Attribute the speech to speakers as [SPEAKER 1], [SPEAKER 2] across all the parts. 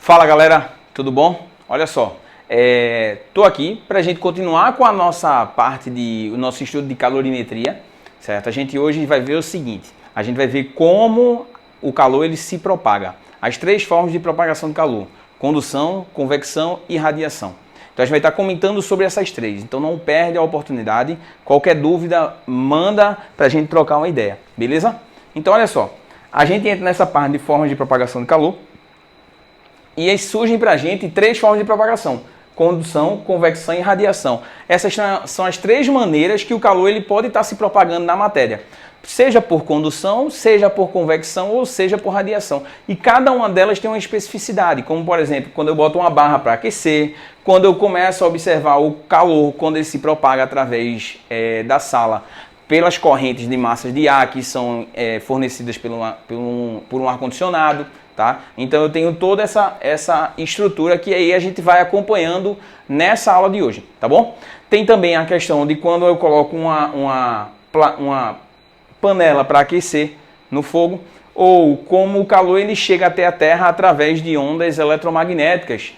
[SPEAKER 1] Fala galera, tudo bom? Olha só, tô aqui para a gente continuar com a nossa parte o nosso estudo de calorimetria, certo? A gente hoje vai ver o seguinte, a gente vai ver como o calor ele se propaga, as três formas de propagação de calor, condução, convecção e radiação. Então a gente vai estar comentando sobre essas três, então não perde a oportunidade, qualquer dúvida manda para a gente trocar uma ideia, beleza? Então olha só, a gente entra nessa parte de formas de propagação de calor, e aí surgem para a gente três formas de propagação: condução, convecção e radiação. Essas são as três maneiras que o calor ele pode estar se propagando na matéria. Seja por condução, seja por convecção ou seja por radiação. E cada uma delas tem uma especificidade, como por exemplo, quando eu boto uma barra para aquecer, quando eu começo a observar o calor, quando ele se propaga através da sala, pelas correntes de massas de ar que são fornecidas por um ar-condicionado. Tá? Então eu tenho toda essa estrutura que aí a gente vai acompanhando nessa aula de hoje, tá bom? Tem também a questão de quando eu coloco uma panela para aquecer no fogo, ou como o calor ele chega até a Terra através de ondas eletromagnéticas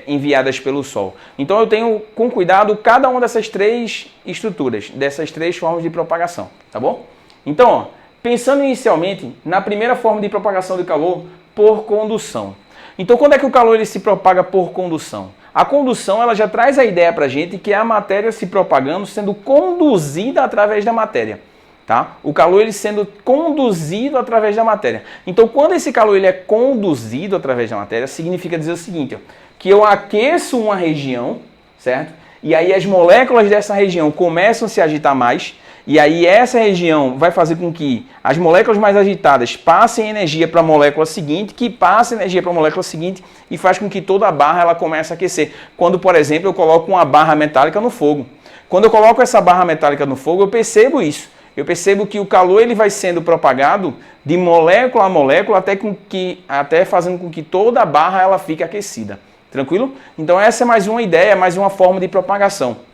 [SPEAKER 1] enviadas pelo Sol. Então eu tenho com cuidado cada uma dessas três estruturas, dessas três formas de propagação, tá bom? Então, ó, pensando inicialmente na primeira forma de propagação de calor, por condução. Então, quando é que o calor ele se propaga por condução? A condução ela já traz a ideia para a gente que é a matéria se propagando, sendo conduzida através da matéria. Tá? O calor ele sendo conduzido através da matéria. Então, quando esse calor ele é conduzido através da matéria, significa dizer o seguinte, ó, que eu aqueço uma região, certo? E aí as moléculas dessa região começam a se agitar mais. E aí essa região vai fazer com que as moléculas mais agitadas passem energia para a molécula seguinte, que passa energia para a molécula seguinte e faz com que toda a barra ela comece a aquecer. Quando, por exemplo, eu coloco uma barra metálica no fogo. Quando eu coloco essa barra metálica no fogo, eu percebo isso. Eu percebo que o calor ele vai sendo propagado de molécula a molécula até fazendo com que toda a barra ela fique aquecida. Tranquilo? Então essa é mais uma ideia, mais uma forma de propagação.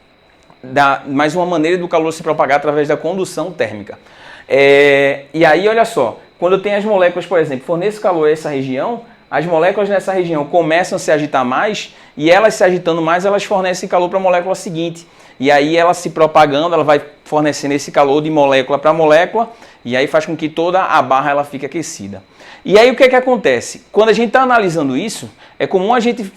[SPEAKER 1] Mais uma maneira do calor se propagar através da condução térmica. E aí, olha só, quando eu tenho as moléculas, por exemplo, forneço calor a essa região, as moléculas nessa região começam a se agitar mais, e elas se agitando mais, elas fornecem calor para a molécula seguinte. E aí ela se propagando, ela vai fornecendo esse calor de molécula para molécula, e aí faz com que toda a barra ela fique aquecida. E aí o que é que acontece? Quando a gente está analisando isso, é comum a gente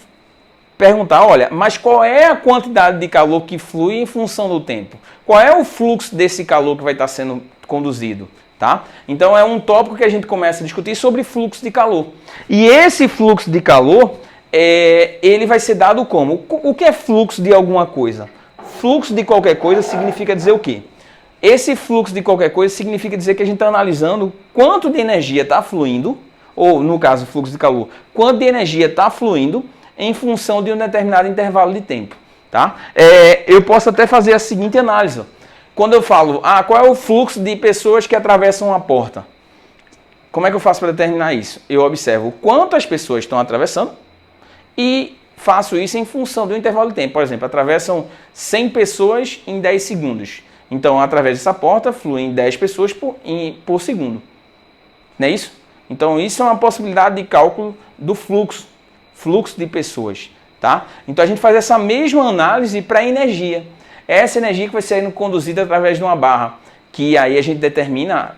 [SPEAKER 1] perguntar, olha, mas qual é a quantidade de calor que flui em função do tempo? Qual é o fluxo desse calor que vai estar sendo conduzido? Tá? Então é um tópico que a gente começa a discutir sobre fluxo de calor. E esse fluxo de calor, ele vai ser dado como? O que é fluxo de alguma coisa? Fluxo de qualquer coisa significa dizer o quê? Esse fluxo de qualquer coisa significa dizer que a gente está analisando quanto de energia está fluindo, ou no caso fluxo de calor, quanto de energia está fluindo em função de um determinado intervalo de tempo. Tá? Eu posso até fazer a seguinte análise. Quando eu falo, qual é o fluxo de pessoas que atravessam a porta? Como é que eu faço para determinar isso? Eu observo quantas pessoas estão atravessando e faço isso em função do intervalo de tempo. Por exemplo, atravessam 100 pessoas em 10 segundos. Então, através dessa porta, fluem 10 pessoas por segundo. Não é isso? Então, isso é uma possibilidade de cálculo do fluxo de pessoas, tá? Então a gente faz essa mesma análise para a energia. Essa energia que vai sendo conduzida através de uma barra, que aí a gente determina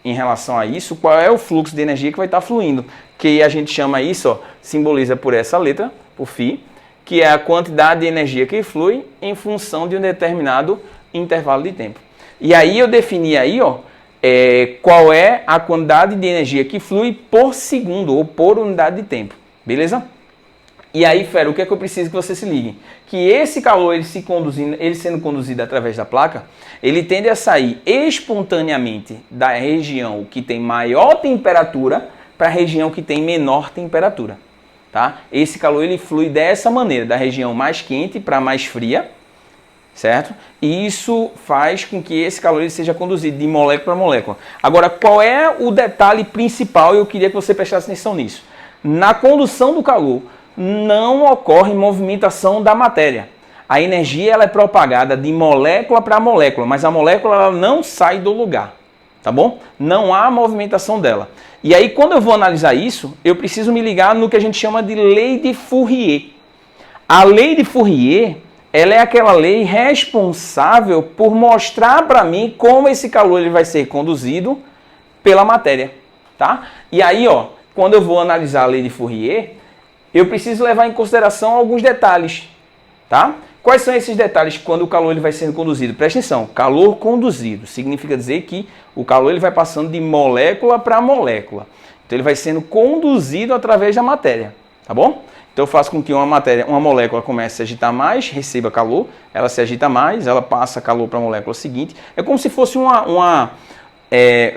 [SPEAKER 1] em relação a isso qual é o fluxo de energia que vai estar fluindo, que a gente chama isso, ó, simboliza por essa letra, por φ, que é a quantidade de energia que flui em função de um determinado intervalo de tempo. E aí eu defini aí, ó, qual é a quantidade de energia que flui por segundo ou por unidade de tempo. Beleza? E aí, Fera, o que é que eu preciso que você se ligue? Que esse calor, ele sendo conduzido através da placa, ele tende a sair espontaneamente da região que tem maior temperatura para a região que tem menor temperatura. Tá? Esse calor, ele flui dessa maneira, da região mais quente para mais fria, certo? E isso faz com que esse calor ele seja conduzido de molécula para molécula. Agora, qual é o detalhe principal? Eu queria que você prestasse atenção nisso. Na condução do calor, não ocorre movimentação da matéria. A energia ela é propagada de molécula para molécula, mas a molécula ela não sai do lugar. tá bom? Não há movimentação dela. E aí, quando eu vou analisar isso, eu preciso me ligar no que a gente chama de lei de Fourier. A lei de Fourier, ela é aquela lei responsável por mostrar para mim como esse calor ele vai ser conduzido pela matéria, tá? E aí, ó, quando eu vou analisar a lei de Fourier, eu preciso levar em consideração alguns detalhes, tá? Quais são esses detalhes quando o calor ele vai sendo conduzido? Presta atenção, calor conduzido significa dizer que o calor ele vai passando de molécula para molécula. Então ele vai sendo conduzido através da matéria, tá bom? Então eu faço com que uma molécula comece a se agitar mais, receba calor, ela se agita mais, ela passa calor para a molécula seguinte. É como se fosse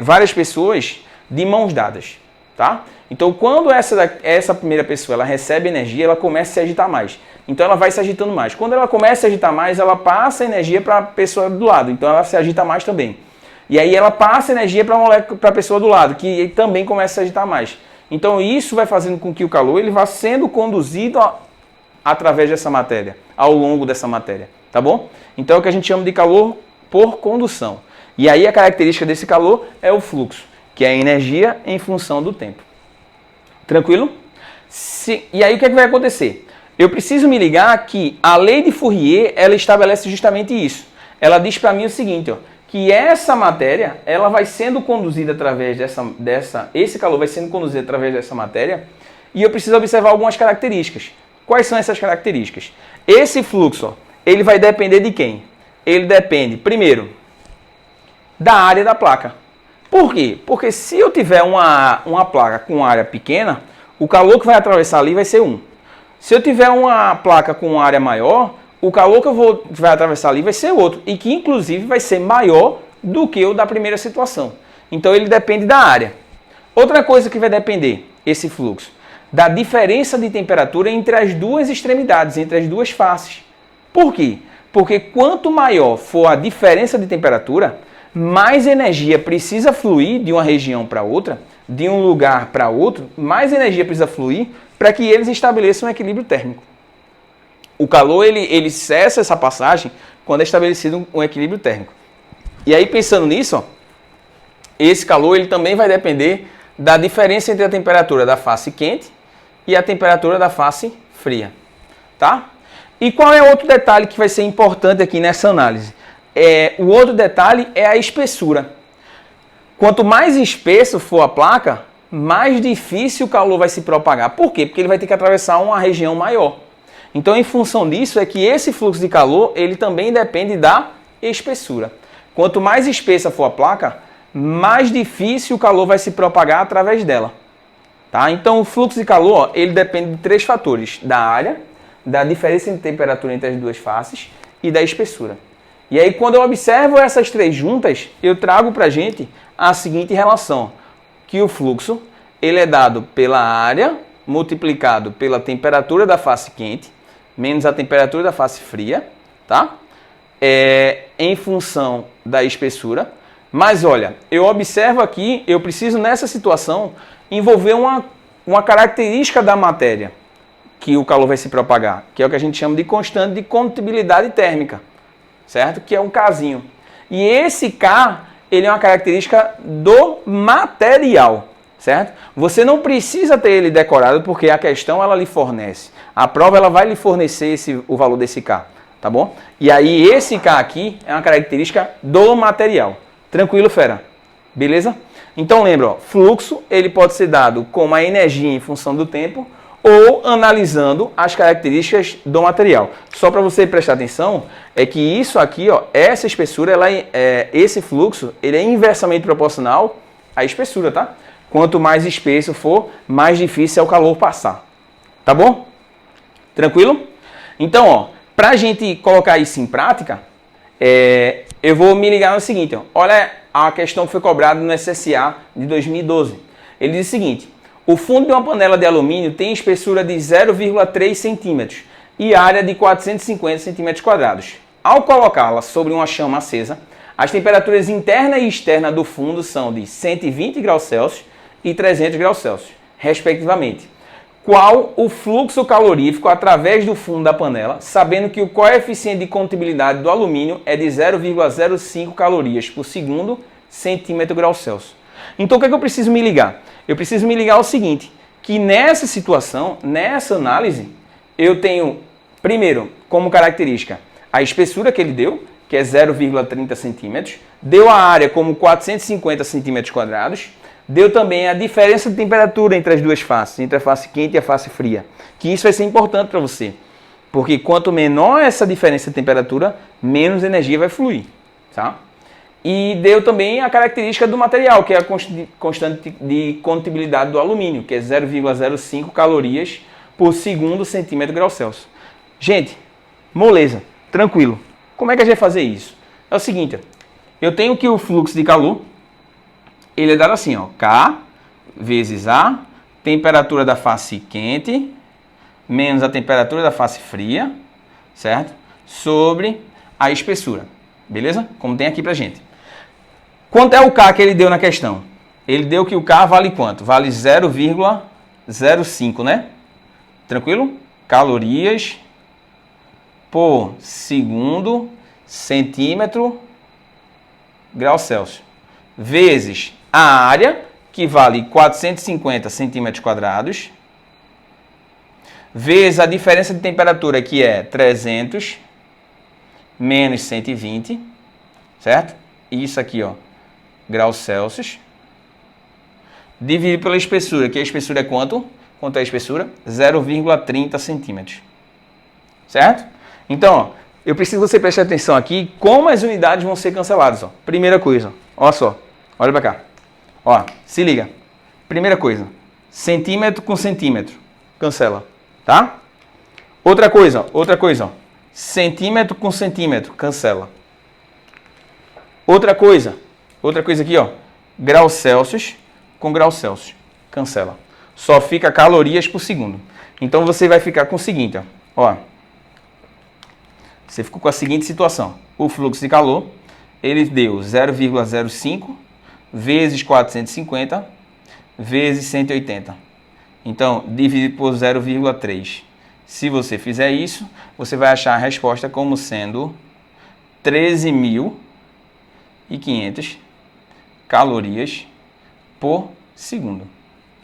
[SPEAKER 1] várias pessoas de mãos dadas, tá? Então quando essa primeira pessoa ela recebe energia, ela começa a se agitar mais. Então ela vai se agitando mais. Quando ela começa a se agitar mais, ela passa energia para a pessoa do lado. Então ela se agita mais também. E aí ela passa energia para a pessoa do lado, que também começa a se agitar mais. Então isso vai fazendo com que o calor ele vá sendo conduzido através dessa matéria, ao longo dessa matéria, tá bom? Então é o que a gente chama de calor por condução. E aí a característica desse calor é o fluxo, que é a energia em função do tempo. Tranquilo? E aí o que é que vai acontecer? Eu preciso me ligar que a lei de Fourier, ela estabelece justamente isso. Ela diz para mim o seguinte, ó, que essa matéria, ela vai sendo conduzida através esse calor vai sendo conduzido através dessa matéria, e eu preciso observar algumas características. Quais são essas características? Esse fluxo, ó, ele vai depender de quem? Ele depende, primeiro, da área da placa. Por quê? Porque se eu tiver uma placa com área pequena, o calor que vai atravessar ali vai ser 1. Se eu tiver uma placa com área maior, o calor que vai atravessar ali vai ser outro, e que inclusive vai ser maior do que o da primeira situação. Então ele depende da área. Outra coisa que vai depender, esse fluxo, da diferença de temperatura entre as duas extremidades, entre as duas faces. Por quê? Porque quanto maior for a diferença de temperatura, mais energia precisa fluir de uma região para outra, de um lugar para outro, mais energia precisa fluir para que eles estabeleçam um equilíbrio térmico. O calor ele cessa essa passagem quando é estabelecido um equilíbrio térmico. E aí pensando nisso, ó, esse calor ele também vai depender da diferença entre a temperatura da face quente e a temperatura da face fria, tá? E qual é outro detalhe que vai ser importante aqui nessa análise? O outro detalhe é a espessura. Quanto mais espesso for a placa, mais difícil o calor vai se propagar. Por quê? Porque ele vai ter que atravessar uma região maior. Então, em função disso, é que esse fluxo de calor, ele também depende da espessura. Quanto mais espessa for a placa, mais difícil o calor vai se propagar através dela. Tá? Então, o fluxo de calor, ele depende de 3 fatores: da área, da diferença de temperatura entre as duas faces e da espessura. E aí, quando eu observo essas 3 juntas, eu trago para a gente a seguinte relação, que o fluxo ele é dado pela área multiplicado pela temperatura da face quente, menos a temperatura da face fria, tá? Em função da espessura. Mas olha, eu observo aqui, eu preciso nessa situação envolver uma característica da matéria que o calor vai se propagar, que é o que a gente chama de constante de condutibilidade térmica, certo? Que é um Kzinho. E esse K, ele é uma característica do material, certo? Você não precisa ter ele decorado porque a questão ela lhe fornece. A prova ela vai lhe fornecer o valor desse K, tá bom? E aí esse K aqui é uma característica do material. Tranquilo, fera? Beleza? Então lembra, ó, fluxo ele pode ser dado como a energia em função do tempo ou analisando as características do material. Só para você prestar atenção, é que isso aqui, ó, essa espessura, esse fluxo, ele é inversamente proporcional à espessura, tá? Quanto mais espesso for, mais difícil é o calor passar. Tá bom? Tranquilo? Então, ó, para a gente colocar isso em prática, eu vou me ligar no seguinte, ó. Olha a questão que foi cobrada no SSA de 2012. Ele diz o seguinte: o fundo de uma panela de alumínio tem espessura de 0,3 centímetros e área de 450 centímetros quadrados. Ao colocá-la sobre uma chama acesa, as temperaturas interna e externa do fundo são de 120 graus Celsius e 300 graus Celsius, respectivamente. Qual o fluxo calorífico através do fundo da panela, sabendo que o coeficiente de condutibilidade do alumínio é de 0,05 calorias por segundo centímetro grau Celsius. Então o que é que eu preciso me ligar? Eu preciso me ligar ao seguinte, que nessa situação, nessa análise, eu tenho, primeiro, como característica, a espessura que ele deu, que é 0,30 centímetros, deu a área como 450 centímetros quadrados, deu também a diferença de temperatura entre as duas faces, entre a face quente e a face fria, que isso vai ser importante para você, porque quanto menor essa diferença de temperatura, menos energia vai fluir, tá? E deu também a característica do material, que é a constante de condutibilidade do alumínio, que é 0,05 calorias por segundo centímetro grau Celsius. Gente, moleza, tranquilo. Como é que a gente vai fazer isso? É o seguinte, ó, eu tenho que o fluxo de calor, ele é dado assim, ó, K vezes A, temperatura da face quente, menos a temperatura da face fria, certo? Sobre a espessura, beleza? Como tem aqui pra gente. Quanto é o K que ele deu na questão? Ele deu que o K vale quanto? Vale 0,05, né? Tranquilo? Calorias por segundo centímetro grau Celsius. Vezes a área, que vale 450 centímetros quadrados, vezes a diferença de temperatura, que é 300 menos 120, certo? Isso aqui, ó, graus Celsius, dividido pela espessura, que a espessura é quanto? Quanto é a espessura? 0,30 centímetros, certo? Então, ó, eu preciso que você preste atenção aqui como as unidades vão ser canceladas. Ó. Primeira coisa, ó só, olha para cá. Ó, se liga. Primeira coisa, centímetro com centímetro, cancela, tá? Outra coisa, ó, centímetro com centímetro, cancela. Outra coisa aqui, ó, grau Celsius com grau Celsius, cancela. Só fica calorias por segundo. Então você vai ficar com o seguinte, ó. Você ficou com a seguinte situação. O fluxo de calor, ele deu 0,05 vezes 450 vezes 180. Então, dividido por 0,3. Se você fizer isso, você vai achar a resposta como sendo 13.500 calorias por segundo,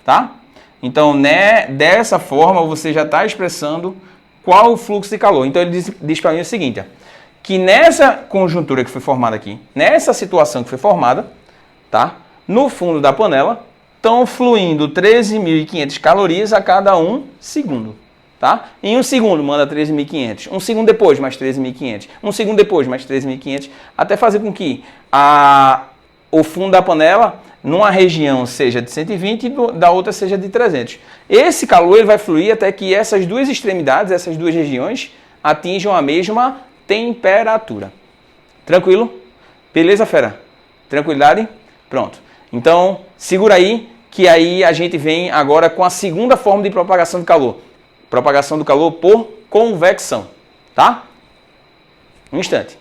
[SPEAKER 1] tá? Então, né, dessa forma, você já está expressando qual o fluxo de calor. Então, ele diz para mim o seguinte, ó, que nessa conjuntura que foi formada aqui, nessa situação que foi formada, tá? No fundo da panela, estão fluindo 13.500 calorias a cada 1 segundo, tá? Em 1 segundo, manda 13.500. 1 segundo depois, mais 13.500. 1 segundo depois, mais 13.500. Até fazer com que o fundo da panela, numa região seja de 120 e da outra seja de 300. Esse calor ele vai fluir até que essas duas extremidades, essas duas regiões, atinjam a mesma temperatura. Tranquilo? Beleza, fera? Tranquilidade? Pronto. Então, segura aí, que aí a gente vem agora com a segunda forma de propagação do calor. Propagação do calor por convecção. Tá? Um instante.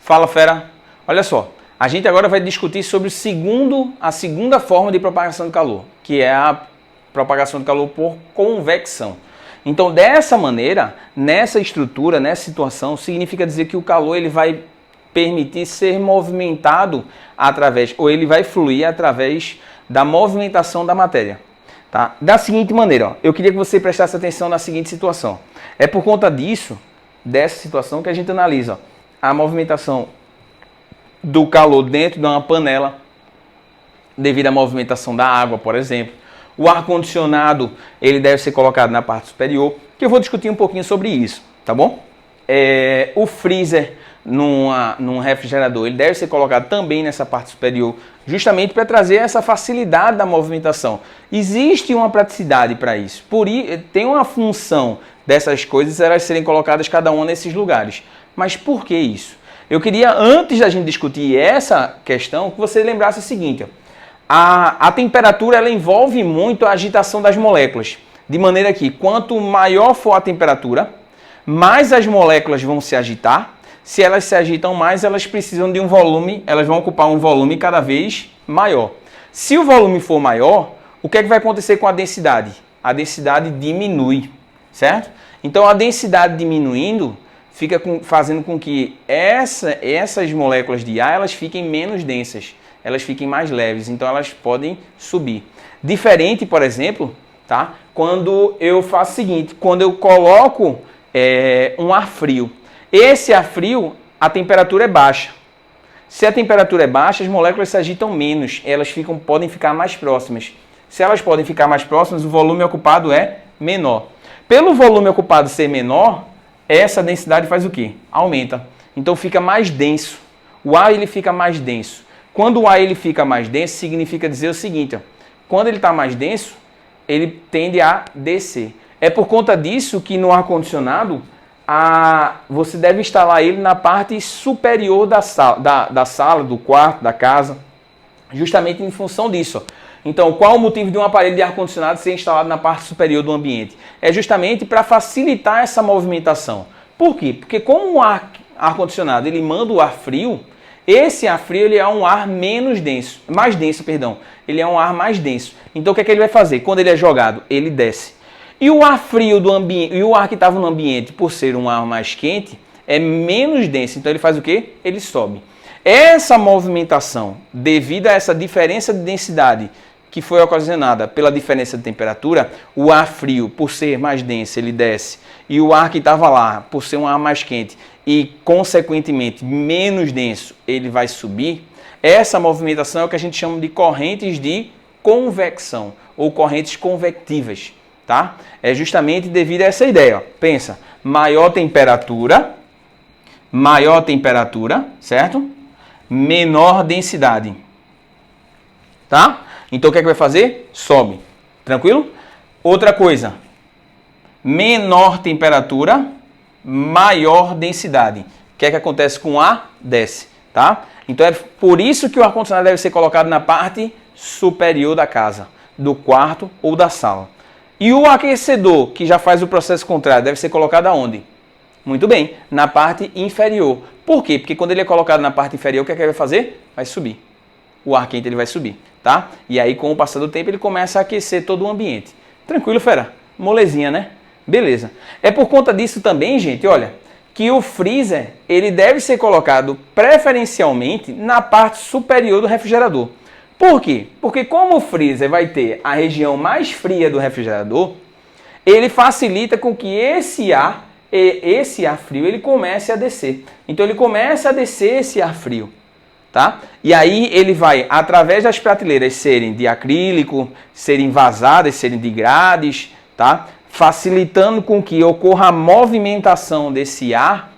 [SPEAKER 1] Fala, fera. Olha só, a gente agora vai discutir sobre a segunda forma de propagação do calor, que é a propagação do calor por convecção. Então, dessa maneira, nessa estrutura, nessa situação, significa dizer que o calor ele vai permitir ser movimentado através, ou ele vai fluir através da movimentação da matéria. Tá? Da seguinte maneira, ó, eu queria que você prestasse atenção na seguinte situação. É por conta disso, dessa situação, que a gente analisa, ó, a movimentação do calor dentro de uma panela, devido à movimentação da água, por exemplo. O ar-condicionado, ele deve ser colocado na parte superior, que eu vou discutir um pouquinho sobre isso, tá bom? O freezer num refrigerador, ele deve ser colocado também nessa parte superior, justamente para trazer essa facilidade da movimentação. Existe uma praticidade para isso, tem uma função dessas coisas, elas serem colocadas cada uma nesses lugares. Mas por que isso? Eu queria, antes da gente discutir essa questão, que você lembrasse o seguinte, ó, a temperatura ela envolve muito a agitação das moléculas, de maneira que quanto maior for a temperatura, mais as moléculas vão se agitar. Se elas se agitam mais, elas precisam de um volume, elas vão ocupar um volume cada vez maior. Se o volume for maior, o que é que vai acontecer com a densidade? A densidade diminui, certo? Então a densidade diminuindo fica fazendo com que essas moléculas de ar elas fiquem menos densas, elas fiquem mais leves, então elas podem subir. Diferente, por exemplo, tá? Quando eu faço o seguinte, quando eu coloco um ar frio. Esse ar frio, a temperatura é baixa. Se a temperatura é baixa, as moléculas se agitam menos, elas podem ficar mais próximas. Se elas podem ficar mais próximas, o volume ocupado é menor. Pelo volume ocupado ser menor, essa densidade faz o quê? Aumenta. Então fica mais denso. O ar ele fica mais denso. Quando o ar ele fica mais denso, significa dizer o seguinte, ó, quando ele está mais denso, ele tende a descer. É por conta disso que no ar-condicionado, você deve instalar ele na parte superior da sala, do quarto, da casa, justamente em função disso. Então, qual o motivo de um aparelho de ar-condicionado ser instalado na parte superior do ambiente? É justamente para facilitar essa movimentação. Por quê? Porque como o ar-condicionado ele manda o ar frio, esse ar frio ele é um ar mais denso. Ele é um ar mais denso. Então, o que é que ele vai fazer? Quando ele é jogado, ele desce. E o ar frio do ambiente, e o ar que estava no ambiente, por ser um ar mais quente, é menos denso. Então ele faz o quê? Ele sobe. Essa movimentação, devido a essa diferença de densidade que foi ocasionada pela diferença de temperatura, o ar frio, por ser mais denso, ele desce. E o ar que estava lá, por ser um ar mais quente e, consequentemente, menos denso, ele vai subir. Essa movimentação é o que a gente chama de correntes de convecção ou correntes convectivas. Tá? É justamente devido a essa ideia. Ó. Pensa, maior temperatura, certo? Menor densidade. Tá? Então o que é que vai fazer? Sobe. Tranquilo? Outra coisa, menor temperatura, maior densidade. O que é que acontece com o ar? Desce. Tá? Então é por isso que o ar-condicionado deve ser colocado na parte superior da casa, do quarto ou da sala. E o aquecedor, que já faz o processo contrário, deve ser colocado aonde? Muito bem, na parte inferior. Por quê? Porque quando ele é colocado na parte inferior, o que é que ele vai fazer? Vai subir. O ar quente ele vai subir, tá? E aí, com o passar do tempo, ele começa a aquecer todo o ambiente. Tranquilo, fera? Molezinha, né? Beleza. É por conta disso também, gente, olha, que o freezer, ele deve ser colocado preferencialmente na parte superior do refrigerador. Por quê? Porque como o freezer vai ter a região mais fria do refrigerador, ele facilita com que esse ar frio ele comece a descer. Então ele começa a descer esse ar frio, tá? E aí ele vai, através das prateleiras serem de acrílico, serem vazadas, serem de grades, tá? Facilitando com que ocorra a movimentação desse ar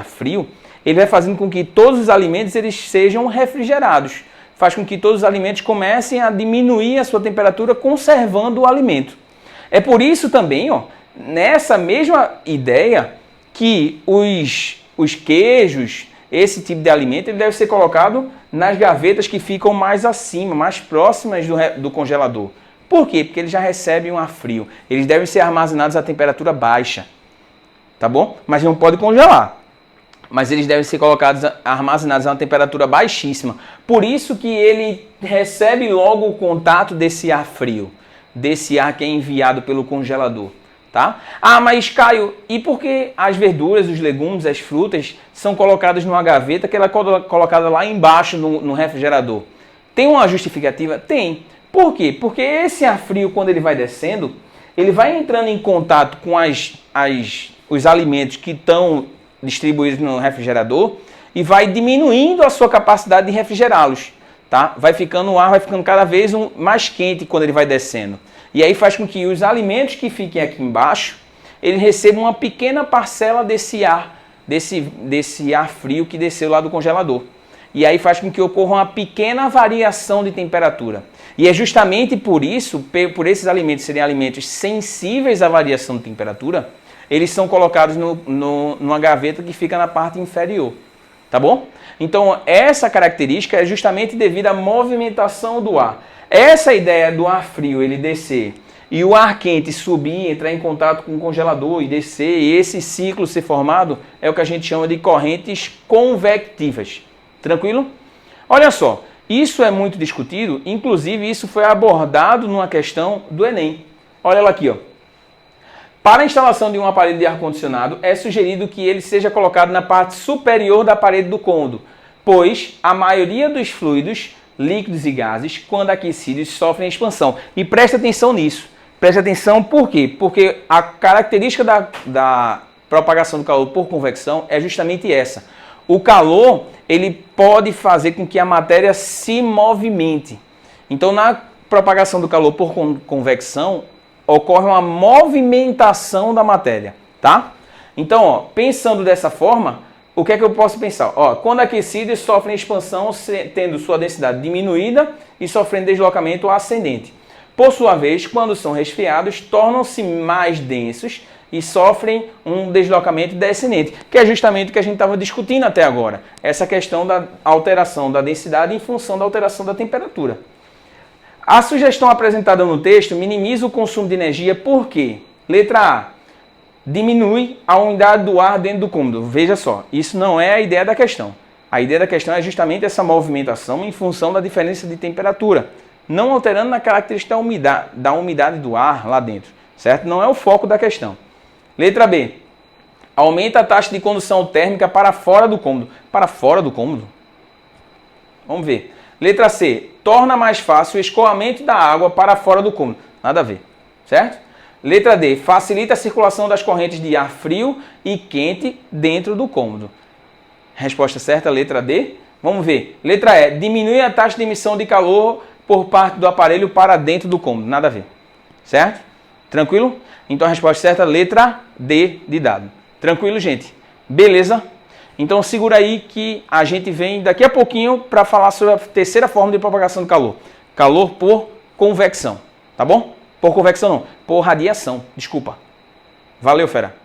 [SPEAKER 1] frio, ele vai fazendo com que todos os alimentos eles sejam refrigerados. Faz com que todos os alimentos comecem a diminuir a sua temperatura, conservando o alimento. É por isso também, ó, nessa mesma ideia, que os queijos, esse tipo de alimento, ele deve ser colocado nas gavetas que ficam mais acima, mais próximas do congelador. Por quê? Porque eles já recebem um ar frio. Eles devem ser armazenados a temperatura baixa, tá bom? Mas não pode congelar. Mas eles devem ser armazenados a uma temperatura baixíssima. Por isso que ele recebe logo o contato desse ar frio, desse ar que é enviado pelo congelador. Tá? Ah, mas Caio, e por que as verduras, os legumes, as frutas são colocadas numa gaveta que ela é colocada lá embaixo no refrigerador? Tem uma justificativa? Tem. Por quê? Porque esse ar frio, quando ele vai descendo, ele vai entrando em contato com os alimentos que estão distribuídos no refrigerador e vai diminuindo a sua capacidade de refrigerá-los, tá? O ar vai ficando cada vez mais quente quando ele vai descendo. E aí faz com que os alimentos que fiquem aqui embaixo, eles recebam uma pequena parcela desse ar frio que desceu lá do congelador. E aí faz com que ocorra uma pequena variação de temperatura. E é justamente por isso, por esses alimentos serem alimentos sensíveis à variação de temperatura, eles são colocados numa gaveta que fica na parte inferior, tá bom? Então, essa característica é justamente devido à movimentação do ar. Essa ideia do ar frio, ele descer, e o ar quente subir, entrar em contato com o congelador e descer, e esse ciclo ser formado, é o que a gente chama de correntes convectivas. Tranquilo? Olha só, isso é muito discutido, inclusive isso foi abordado numa questão do Enem. Olha ela aqui, ó. Para a instalação de um aparelho de ar-condicionado, é sugerido que ele seja colocado na parte superior da parede do cômodo, pois a maioria dos fluidos, líquidos e gases, quando aquecidos, sofrem expansão. E preste atenção nisso. Preste atenção por quê? Porque a característica da propagação do calor por convecção é justamente essa. O calor, ele pode fazer com que a matéria se movimente. Então, na propagação do calor por convecção, ocorre uma movimentação da matéria, tá? Então, ó, pensando dessa forma, o que é que eu posso pensar? Ó, quando aquecidos sofrem expansão, tendo sua densidade diminuída e sofrendo deslocamento ascendente. Por sua vez, quando são resfriados, tornam-se mais densos e sofrem um deslocamento descendente, que é justamente o que a gente estava discutindo até agora. Essa questão da alteração da densidade em função da alteração da temperatura. A sugestão apresentada no texto minimiza o consumo de energia porque, letra A, diminui a umidade do ar dentro do cômodo. Veja só, isso não é a ideia da questão. A ideia da questão é justamente essa movimentação em função da diferença de temperatura, não alterando na característica da umidade do ar lá dentro, certo? Não é o foco da questão. Letra B. Aumenta a taxa de condução térmica para fora do cômodo. Para fora do cômodo? Vamos ver. Letra C. Torna mais fácil o escoamento da água para fora do cômodo. Nada a ver, certo? Letra D. Facilita a circulação das correntes de ar frio e quente dentro do cômodo. Resposta certa, letra D. Vamos ver. Letra E. Diminui a taxa de emissão de calor por parte do aparelho para dentro do cômodo. Nada a ver, certo? Tranquilo? Então a resposta certa, letra D de dado. Tranquilo, gente? Beleza? Então segura aí que a gente vem daqui a pouquinho para falar sobre a terceira forma de propagação do calor. Calor por convecção, tá bom? Por convecção não, por radiação, desculpa. Valeu, fera.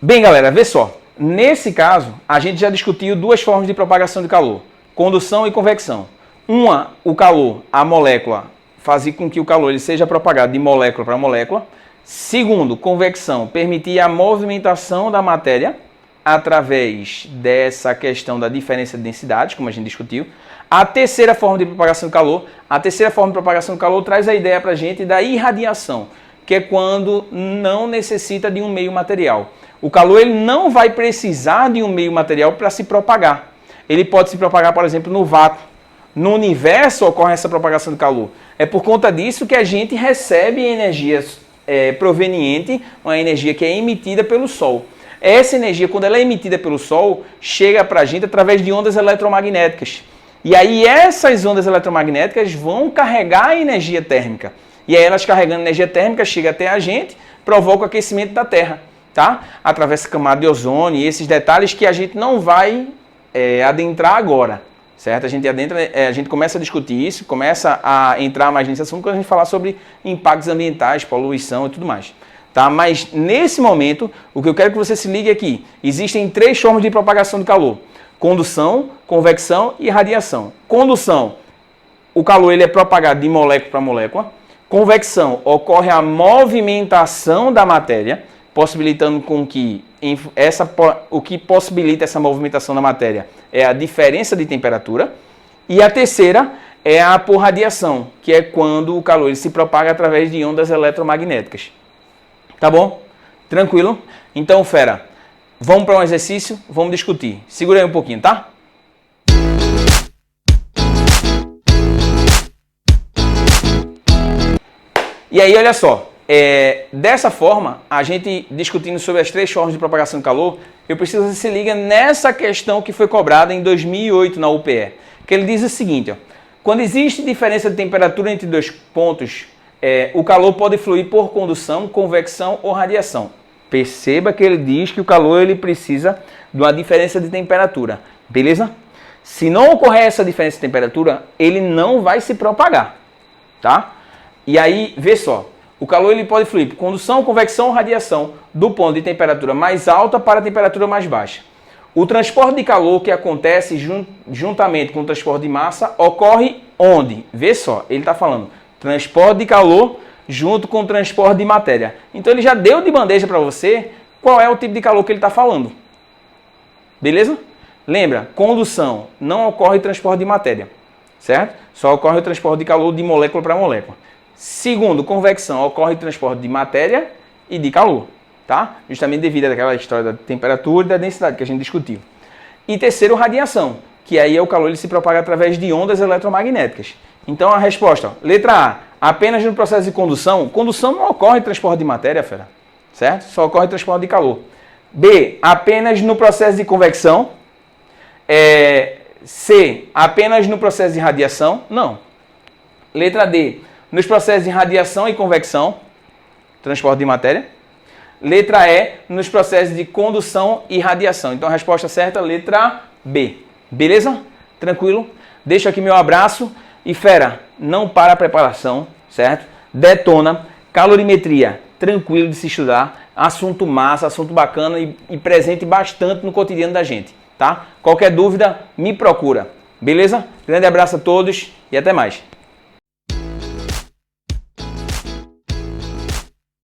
[SPEAKER 1] Bem, galera, vê só. Nesse caso, a gente já discutiu duas formas de propagação de calor. Condução e convecção. Uma, o calor, a molécula, fazer com que o calor ele seja propagado de molécula para molécula. Segundo, convecção, permitir a movimentação da matéria através dessa questão da diferença de densidade, como a gente discutiu. A terceira forma de propagação do calor, traz a ideia para a gente da irradiação, que é quando não necessita de um meio material. O calor ele não vai precisar de um meio material para se propagar. Ele pode se propagar, por exemplo, no vácuo. No universo ocorre essa propagação do calor. É por conta disso que a gente recebe energia proveniente, uma energia que é emitida pelo Sol. Essa energia, quando ela é emitida pelo Sol, chega para a gente através de ondas eletromagnéticas. E aí essas ondas eletromagnéticas vão carregar a energia térmica. E aí elas carregando energia térmica, chega até a gente, provoca o aquecimento da Terra, tá? Atravessa a camada de ozônio e esses detalhes que a gente não vai adentrar agora. Certo? A gente começa a discutir isso, começa a entrar mais nesse assunto quando a gente falar sobre impactos ambientais, poluição e tudo mais. Tá? Mas nesse momento, o que eu quero que você se ligue aqui, existem três formas de propagação do calor: condução, convecção e radiação. Condução, o calor ele é propagado de molécula para molécula. Convecção, ocorre a movimentação da matéria, possibilitando com que o que possibilita essa movimentação da matéria é a diferença de temperatura. E a terceira é a por radiação, que é quando o calor ele se propaga através de ondas eletromagnéticas. Tá bom? Tranquilo? Então, fera, vamos para um exercício, vamos discutir. Segura aí um pouquinho, tá? E aí, olha só. Dessa forma, a gente discutindo sobre as três formas de propagação de calor, eu preciso que você se liga nessa questão que foi cobrada em 2008 na UPE, que ele diz o seguinte, ó, quando existe diferença de temperatura entre dois pontos, o calor pode fluir por condução, convecção ou radiação. Perceba que ele diz que o calor ele precisa de uma diferença de temperatura, beleza? Se não ocorrer essa diferença de temperatura, ele não vai se propagar, tá? E aí, vê só. O calor ele pode fluir por condução, convecção ou radiação, do ponto de temperatura mais alta para a temperatura mais baixa. O transporte de calor que acontece juntamente com o transporte de massa ocorre onde? Vê só, ele está falando transporte de calor junto com o transporte de matéria. Então ele já deu de bandeja para você qual é o tipo de calor que ele está falando. Beleza? Lembra, condução não ocorre transporte de matéria. certo? Só ocorre o transporte de calor de molécula para molécula. Segundo, convecção, ocorre o transporte de matéria e de calor, tá? Justamente devido àquela história da temperatura e da densidade que a gente discutiu. E terceiro, radiação, que aí é o calor ele se propaga através de ondas eletromagnéticas. Então a resposta, ó, letra A, apenas no processo de condução. Condução não ocorre transporte de matéria, fera, certo? Só ocorre transporte de calor. B, apenas no processo de convecção. C, apenas no processo de radiação. Não. Letra D, nos processos de radiação e convecção, transporte de matéria. Letra E, nos processos de condução e radiação. Então a resposta certa, letra B. Beleza? Tranquilo? Deixo aqui meu abraço. E fera, não para a preparação, certo? Detona, calorimetria, tranquilo de se estudar, assunto massa, assunto bacana e presente bastante no cotidiano da gente, tá? Qualquer dúvida, me procura, beleza? Grande abraço a todos e até mais.